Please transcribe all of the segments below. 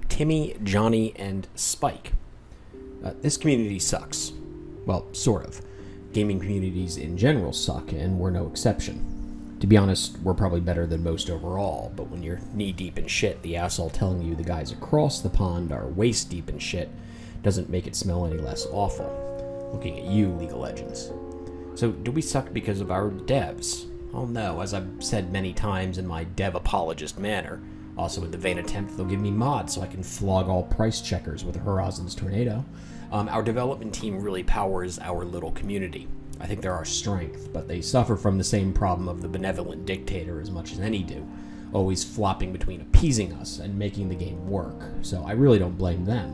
Timmy, Johnny, and Spike. This community sucks. Well, sort of. Gaming communities in general suck, and we're no exception. To be honest, we're probably better than most overall, but when you're knee-deep in shit, the asshole telling you the guys across the pond are waist-deep in shit doesn't make it smell any less awful. Looking at you, League of Legends. So, do we suck because of our devs? Oh no, as I've said many times in my dev apologist manner. Also, in the vain attempt, they'll give me mods so I can flog all price checkers with Horizon's Tornado. Our development team really powers our little community. I think they're our strength, but they suffer from the same problem of the benevolent dictator as much as any do, always flopping between appeasing us and making the game work, so I really don't blame them.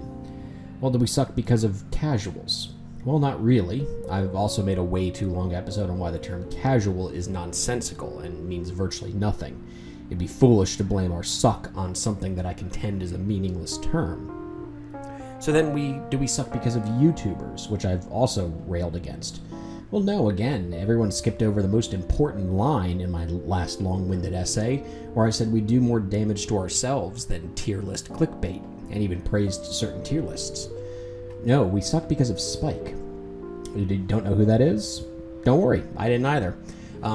Well, do we suck because of casuals? Well, not really. I've also made a way too long episode on why the term casual is nonsensical and means virtually nothing. It'd be foolish to blame our suck on something that I contend is a meaningless term. So then do we suck because of YouTubers, which I've also railed against? Well, no, again, everyone skipped over the most important line in my last long-winded essay, where I said we do more damage to ourselves than tier list clickbait, and even praised certain tier lists. No, we suck because of Spike. You don't know who that is? Don't worry, I didn't either.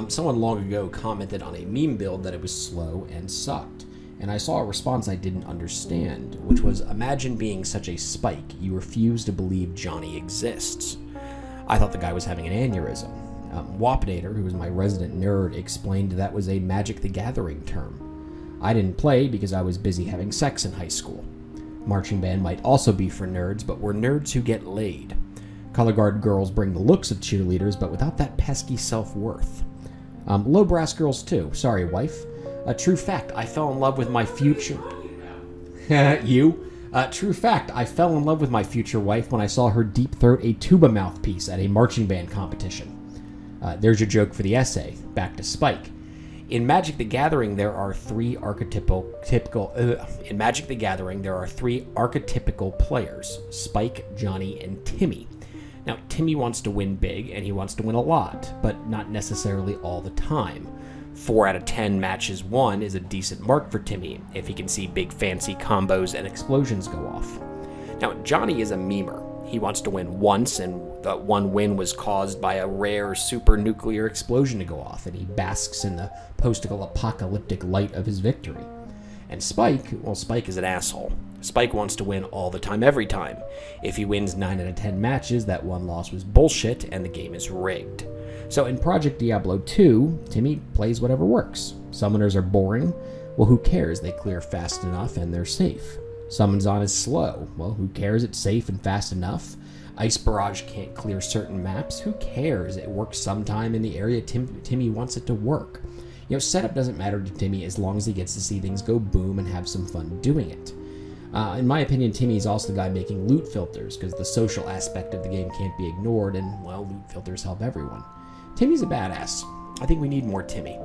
Someone long ago commented on a meme build that it was slow and sucked, and I saw a response I didn't understand, which was, imagine being such a Spike, you refuse to believe Johnny exists. I thought the guy was having an aneurysm. Wapnator, who was my resident nerd, explained that was a Magic the Gathering term. I didn't play because I was busy having sex in high school. Marching band might also be for nerds, but we're nerds who get laid. Color guard girls bring the looks of cheerleaders, but without that pesky self-worth. Low brass girls too. Sorry, wife. A true fact, I fell in love with my future... You? True fact, I fell in love with my future wife when I saw her deep throat a tuba mouthpiece at a marching band competition. There's your joke for the essay. Back to Spike. In Magic the Gathering, there are three archetypical players: Spike, Johnny, and Timmy. Now, Timmy wants to win big, and he wants to win a lot, but not necessarily all the time. 4 out of 10 matches won is a decent mark for Timmy, if he can see big fancy combos and explosions go off. Now, Johnny is a memer. He wants to win once, and that one win was caused by a rare super nuclear explosion to go off, and he basks in the post-apocalyptic light of his victory. And Spike, well, Spike is an asshole. Spike wants to win all the time, every time. If he wins 9 out of 10 matches, that one loss was bullshit, and the game is rigged. So in Project Diablo 2, Timmy plays whatever works. Summoners are boring. Well, who cares? They clear fast enough, and they're safe. Summons on is slow. Well, who cares? It's safe and fast enough. Ice Barrage can't clear certain maps. Who cares? It works sometime in the area Timmy wants it to work. You know, setup doesn't matter to Timmy as long as he gets to see things go boom and have some fun doing it. In my opinion, Timmy's also the guy making loot filters, because the social aspect of the game can't be ignored, and, well, loot filters help everyone. Timmy's a badass. I think we need more Timmy.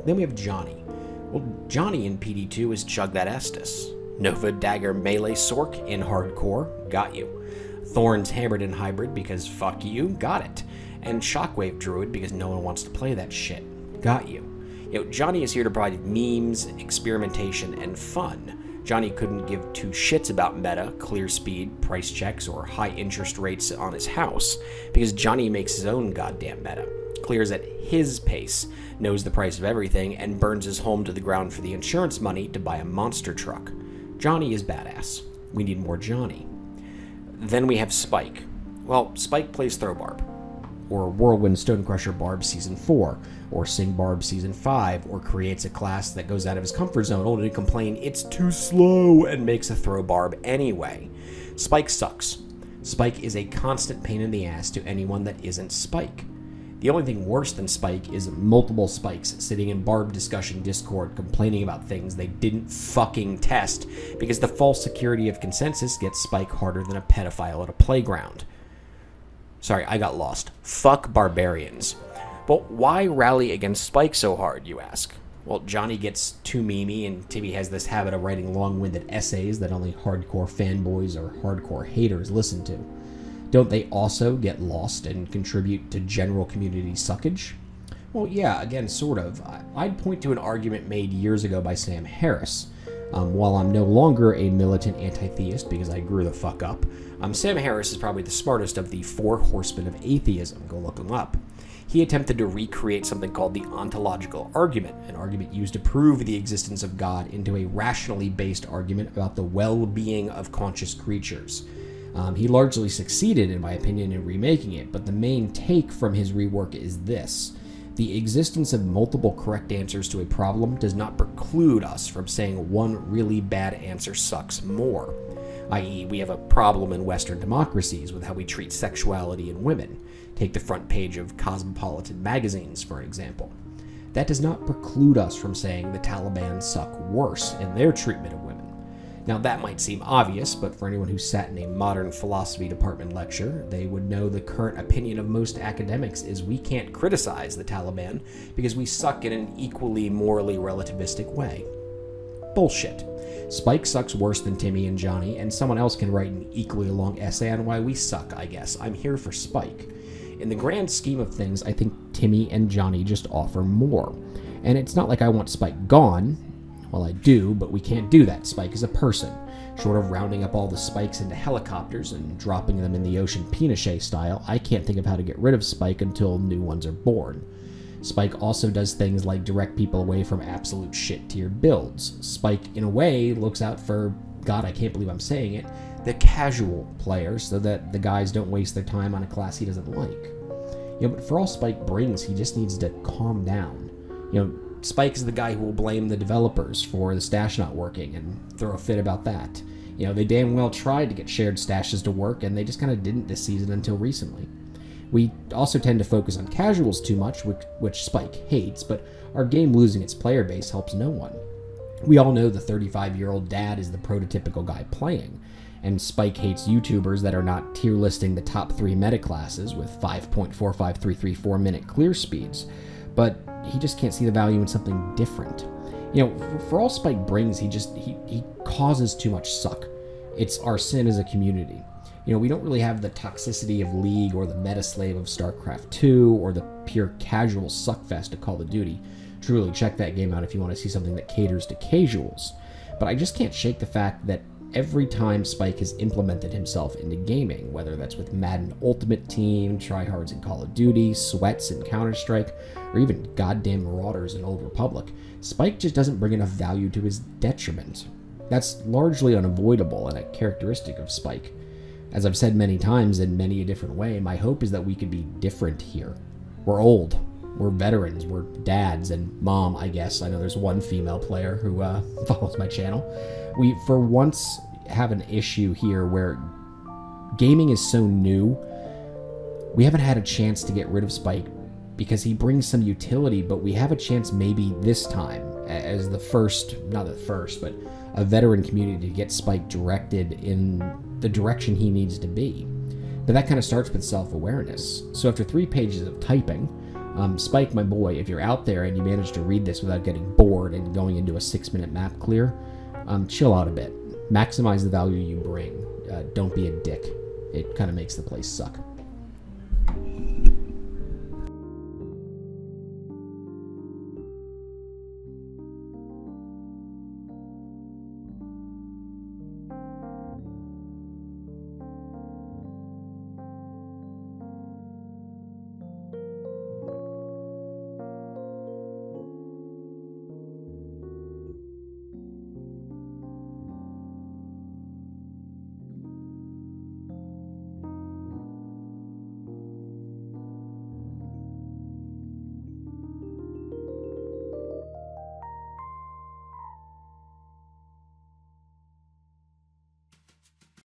Then we have Johnny. Well, Johnny in PD2 is Chug That Estus. Nova Dagger Melee Sork in Hardcore, got you. Thorns Hammered in Hybrid because fuck you, got it. And Shockwave Druid because no one wants to play that shit, got you. You know, Johnny is here to provide memes, experimentation, and fun. Johnny couldn't give two shits about meta, clear speed, price checks, or high interest rates on his house, because Johnny makes his own goddamn meta, clears at his pace, knows the price of everything, and burns his home to the ground for the insurance money to buy a monster truck. Johnny is badass. We need more Johnny. Then we have Spike. Well, Spike plays Throwbarb, or Whirlwind Stonecrusher Barb Season 4, or Sing Barb Season 5, or creates a class that goes out of his comfort zone only to complain it's too slow and makes a Throwbarb anyway. Spike sucks. Spike is a constant pain in the ass to anyone that isn't Spike. The only thing worse than Spike is multiple Spikes sitting in Barb discussion Discord complaining about things they didn't fucking test because the false security of consensus gets Spike harder than a pedophile at a playground. Sorry, I got lost. Fuck barbarians. But why rally against Spike so hard, you ask? Well, Johnny gets too memey, and Timmy has this habit of writing long-winded essays that only hardcore fanboys or hardcore haters listen to. Don't they also get lost and contribute to general community suckage? Well, yeah, again, sort of. I'd point to an argument made years ago by Sam Harris. While I'm no longer a militant anti-theist because I grew the fuck up, Sam Harris is probably the smartest of the 4 horsemen of atheism. Go look him up. He attempted to recreate something called the ontological argument, an argument used to prove the existence of God, into a rationally based argument about the well-being of conscious creatures. He largely succeeded, in my opinion, in remaking it, but the main take from his rework is this. The existence of multiple correct answers to a problem does not preclude us from saying one really bad answer sucks more. I.e., we have a problem in Western democracies with how we treat sexuality and women. Take the front page of cosmopolitan magazines, for example. That does not preclude us from saying the Taliban suck worse in their treatment of women. Now, that might seem obvious, but for anyone who sat in a modern philosophy department lecture, they would know the current opinion of most academics is we can't criticize the Taliban because we suck in an equally morally relativistic way. Bullshit. Spike sucks worse than Timmy and Johnny, and someone else can write an equally long essay on why we suck, I guess. I'm here for Spike. In the grand scheme of things, I think Timmy and Johnny just offer more. And it's not like I want Spike gone. Well, I do, but we can't do that. Spike is a person. Short of rounding up all the Spikes into helicopters and dropping them in the ocean Pinochet style, I can't think of how to get rid of Spike until new ones are born. Spike also does things like direct people away from absolute shit-tier builds. Spike, in a way, looks out for, God, I can't believe I'm saying it, the casual player, so that the guys don't waste their time on a class he doesn't like. But for all Spike brings, he just needs to calm down. Spike is the guy who will blame the developers for the stash not working and throw a fit about that. They damn well tried to get shared stashes to work, and they just kind of didn't this season until recently. We also tend to focus on casuals too much, which Spike hates, but our game losing its player base helps no one. We all know the 35-year-old dad is the prototypical guy playing, and Spike hates YouTubers that are not tier listing the top 3 meta classes with 5.45334 minute clear speeds, but he just can't see the value in something different. For all Spike brings, he causes too much suck. It's our sin as a community. We don't really have the toxicity of League or the meta slave of StarCraft 2 or the pure casual suckfest of Call of Duty. Truly, check that game out if you want to see something that caters to casuals. But I just can't shake the fact that every time Spike has implemented himself into gaming, whether that's with Madden Ultimate Team, tryhards in Call of Duty, sweats in Counter-Strike, or even goddamn Marauders in Old Republic, Spike just doesn't bring enough value to his detriment. That's largely unavoidable and a characteristic of Spike. As I've said many times in many a different way, my hope is that we could be different here. We're old, we're veterans, we're dads, and mom, I guess. I know there's one female player who follows my channel. We, for once, have an issue here where gaming is so new, we haven't had a chance to get rid of Spike because he brings some utility, but we have a chance maybe this time as the first, not the first, but a veteran community to get Spike directed in the direction he needs to be. But that kind of starts with self-awareness. So after 3 pages of typing, Spike, my boy, if you're out there and you manage to read this without getting bored and going into a 6-minute map clear, chill out a bit. Maximize the value you bring. Don't be a dick. It kind of makes the place suck.